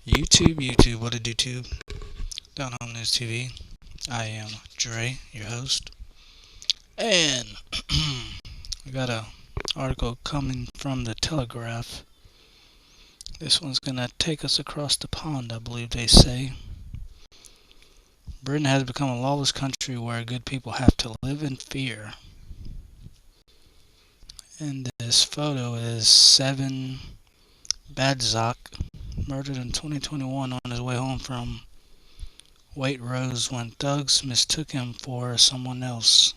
YouTube, what a do tube? Down Home News TV. I am Dre, your host, and we got a article coming from the Telegraph. This one's gonna take us across the pond, I believe they say. Britain has become a lawless country where good people have to live in fear. And this photo is Seven Badzak, murdered in 2021 on his way home from Waitrose when thugs mistook him for someone else.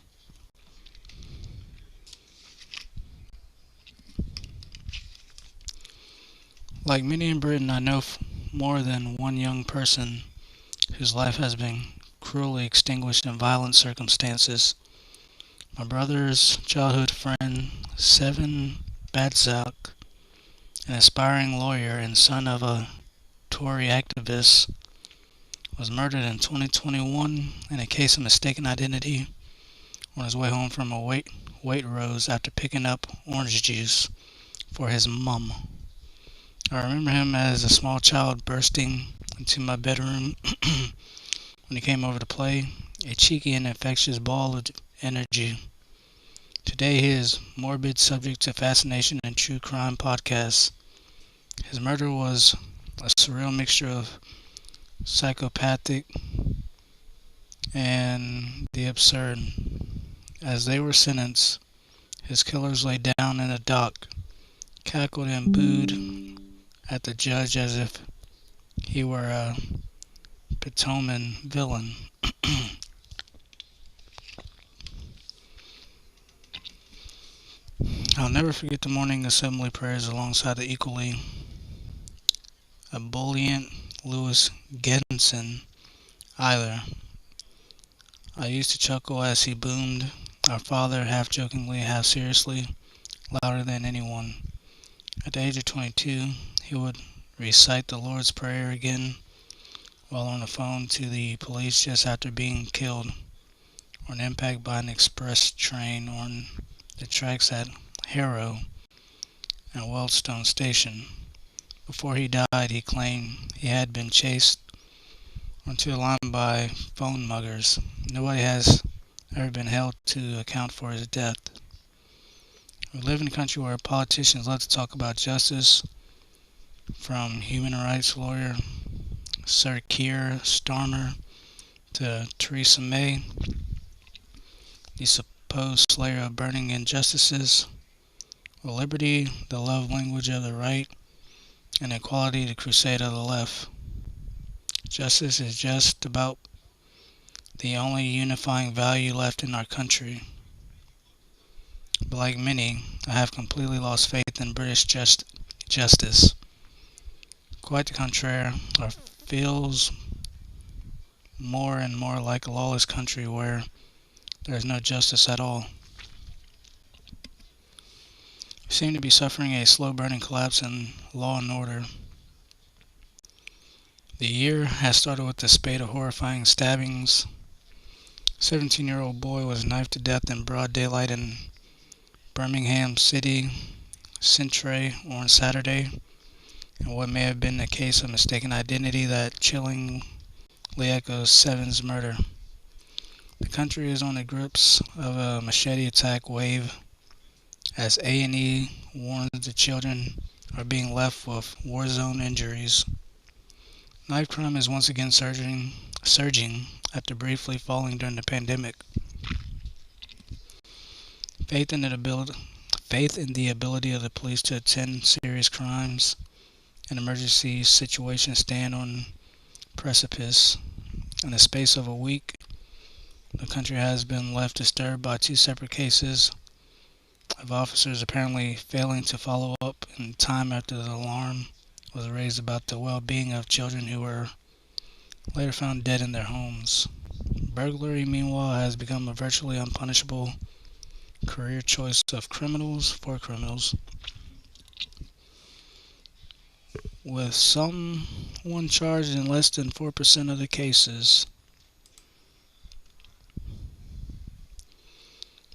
Like many in Britain, I know more than one young person whose life has been cruelly extinguished in violent circumstances. My brother's childhood friend, Seven Badzak, an aspiring lawyer and son of a Tory activist, was murdered in 2021 in a case of mistaken identity on his way home from a Waitrose after picking up orange juice for his mum. I remember him as a small child bursting into my bedroom when he came over to play, a cheeky and infectious ball of energy. Today he is morbid subject to fascination and true crime podcasts. His murder was a surreal mixture of psychopathic and the absurd. As they were sentenced, his killers lay down in the dock, cackled and booed at the judge as if he were a Potomac villain. I'll never forget the morning assembly prayers alongside the equally ebullient Louis Gedson either. I used to chuckle as he boomed, our Father, half jokingly, half seriously, louder than anyone. At the age of 22, he would recite the Lord's Prayer again while on the phone to the police just after being killed or an impact by an express train on the tracks at Harrow and Wealdstone Station. Before he died, he claimed he had been chased onto the line by phone muggers. Nobody has ever been held to account for his death. We live in a country where politicians love to talk about justice, from human rights lawyer Sir Keir Starmer to Theresa May, the supposed slayer of burning injustices, with liberty, the love language of the right, and equality, the crusade of the left. Justice is just about the only unifying value left in our country. But like many, I have completely lost faith in British justice. Quite the contrary, it feels more and more like a lawless country where there is no justice at all. We seem to be suffering a slow-burning collapse in law and order. The year has started with a spate of horrifying stabbings. A 17-year-old boy was knifed to death in broad daylight in Birmingham City Centre on Saturday, and what may have been a case of mistaken identity that chillingly echoes Seven's murder. The country is on the grips of a machete attack wave as A&E warns the children are being left with war-zone injuries. Knife crime is once again surging after briefly falling during the pandemic. Faith in the ability of the police to attend serious crimes and emergency situations stand on precipice. In the space of a week, the country has been left disturbed by two separate cases of officers apparently failing to follow up in time after the alarm was raised about the well-being of children who were later found dead in their homes. Burglary, meanwhile, has become a virtually unpunishable career choice for criminals, with someone charged in less than 4% of the cases.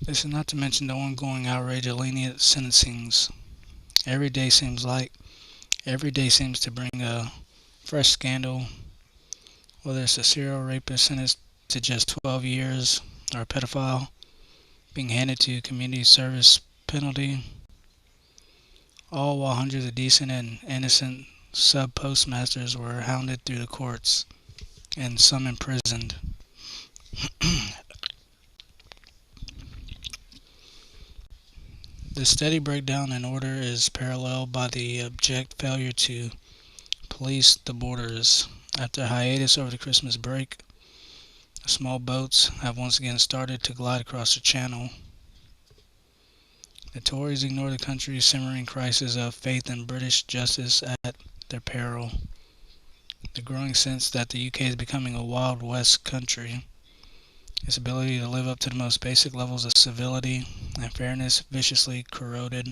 This is not to mention the ongoing outrage of lenient sentencings. Every day seems to bring a fresh scandal, whether it's a serial rapist sentenced to just 12 years or a pedophile being handed to community service penalty, all while hundreds of decent and innocent sub-postmasters were hounded through the courts and some imprisoned. The steady breakdown in order is paralleled by the abject failure to police the borders. After a hiatus over the Christmas break, small boats have once again started to glide across the channel. The Tories ignore the country's simmering crisis of faith in British justice at their peril. The growing sense that the UK is becoming a Wild West country, its ability to live up to the most basic levels of civility and fairness viciously corroded,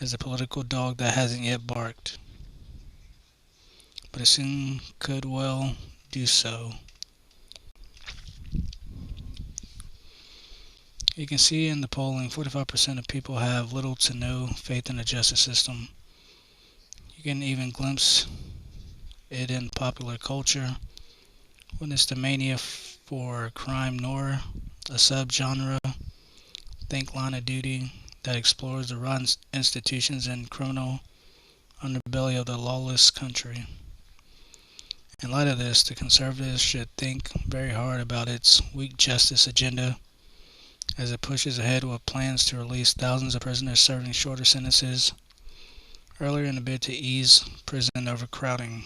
as a political dog that hasn't yet barked. But it soon could well do so. You can see in the polling, 45% of people have little to no faith in the justice system. You can even glimpse it in popular culture. Witness the mania for crime noir, a subgenre, think Line of Duty, that explores the rotten institutions and criminal underbelly of the lawless country. In light of this, the conservatives should think very hard about its weak justice agenda as it pushes ahead with plans to release thousands of prisoners serving shorter sentences earlier in a bid to ease prison overcrowding.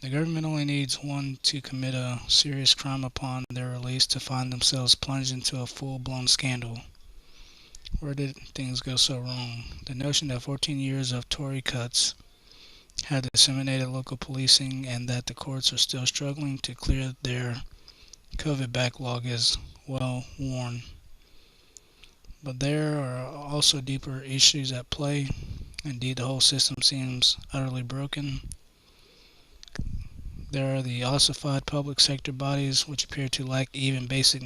The government only needs one to commit a serious crime upon their release to find themselves plunged into a full-blown scandal. Where did things go so wrong? The notion that 14 years of Tory cuts had disseminated local policing and that the courts are still struggling to clear their COVID backlog is well worn. But there are also deeper issues at play. Indeed, the whole system seems utterly broken. There are the ossified public sector bodies which appear to lack even basic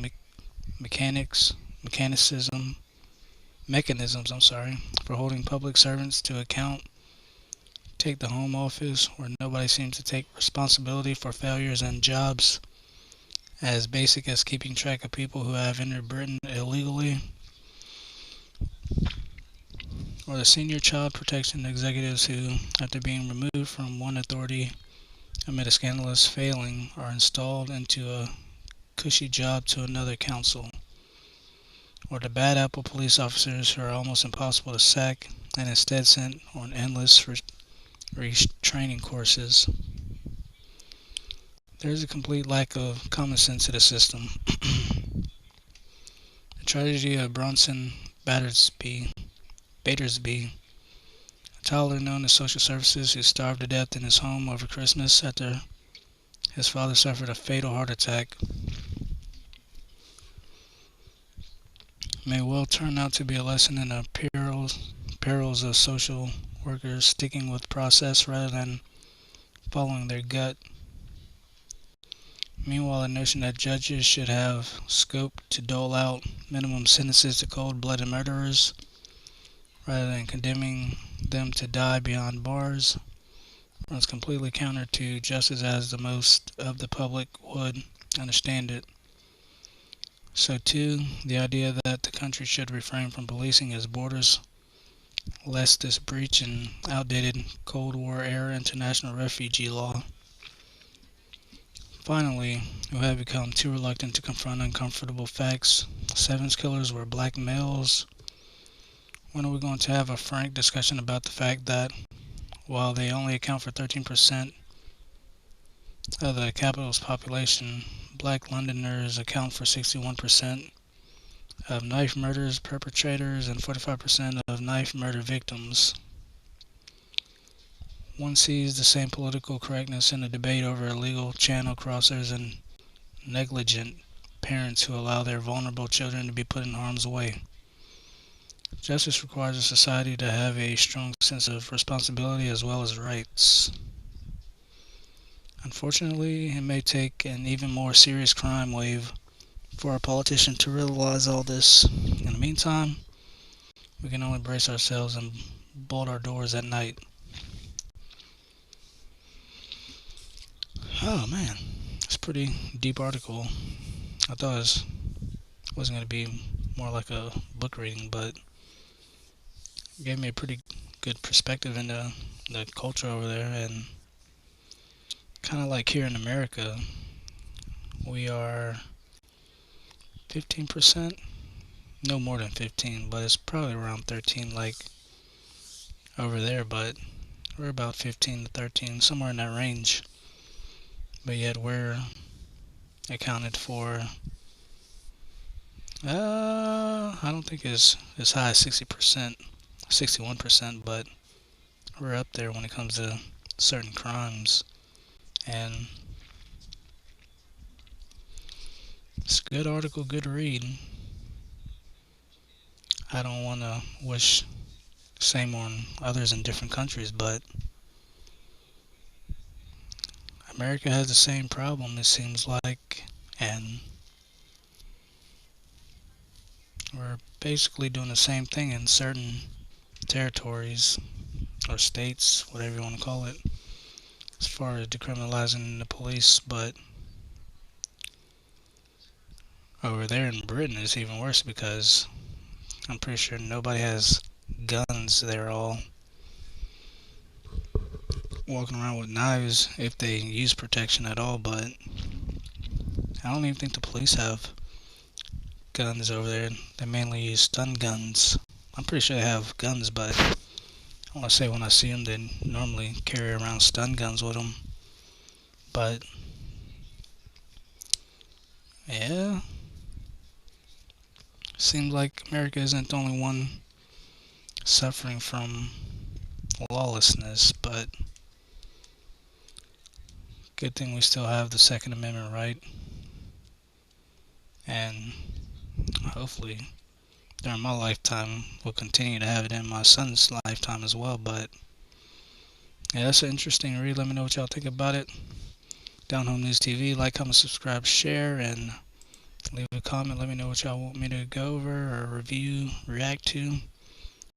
mechanisms for holding public servants to account. Take the Home Office, where nobody seems to take responsibility for failures in jobs as basic as keeping track of people who have entered Britain illegally, or the senior child protection executives who, after being removed from one authority amid a scandalous failing, are installed into a cushy job to another council, or the bad apple police officers who are almost impossible to sack and instead sent on endless retraining courses. There is a complete lack of common sense to the system. The tragedy of Bronson Battersby, a toddler known to social services who starved to death in his home over Christmas after his father suffered a fatal heart attack, may well turn out to be a lesson in the perils of social workers sticking with process rather than following their gut. Meanwhile, the notion that judges should have scope to dole out minimum sentences to cold-blooded murderers rather than condemning them to die beyond bars runs completely counter to justice as the most of the public would understand it. So too, the idea that the country should refrain from policing its borders lest this breach an outdated Cold War-era international refugee law. Finally, we have become too reluctant to confront uncomfortable facts. Seven's killers were black males. When are we going to have a frank discussion about the fact that, while they only account for 13% of the capital's population, black Londoners account for 61% of knife murders perpetrators and 45% of knife murder victims? One sees the same political correctness in the debate over illegal channel crossers and negligent parents who allow their vulnerable children to be put in harm's way. Justice requires a society to have a strong sense of responsibility as well as rights. Unfortunately, it may take an even more serious crime wave for our politicians to realize all this. In the meantime, we can only brace ourselves and bolt our doors at night. Oh man, it's a pretty deep article. I thought it wasn't going to be more like a book reading, but it gave me a pretty good perspective into the culture over there. And kind of like here in America, we are 15%, no more than 15, but it's probably around 13 like over there, but we're about 15 to 13, somewhere in that range. But yet we're accounted for, I don't think it's as high as 60%, 61%, but we're up there when it comes to certain crimes. And it's a good article, good read. I don't want to wish the same on others in different countries, but America has the same problem, it seems like, and we're basically doing the same thing in certain territories or states, whatever you want to call it, as far as decriminalizing the police. But over there in Britain, it's even worse because I'm pretty sure nobody has guns. They're all walking around with knives if they use protection at all. But I don't even think the police have guns over there. They mainly use stun guns. I'm pretty sure they have guns, but I want to say when I see them, they normally carry around stun guns with them. But yeah, seems like America isn't the only one suffering from lawlessness, but good thing we still have the Second Amendment right, and hopefully during my lifetime we'll continue to have it in my son's lifetime as well. But yeah, that's an interesting read. Let me know what y'all think about it. Down Home News TV, like, comment, subscribe, share, and leave a comment. Let me know what y'all want me to go over or review, react to.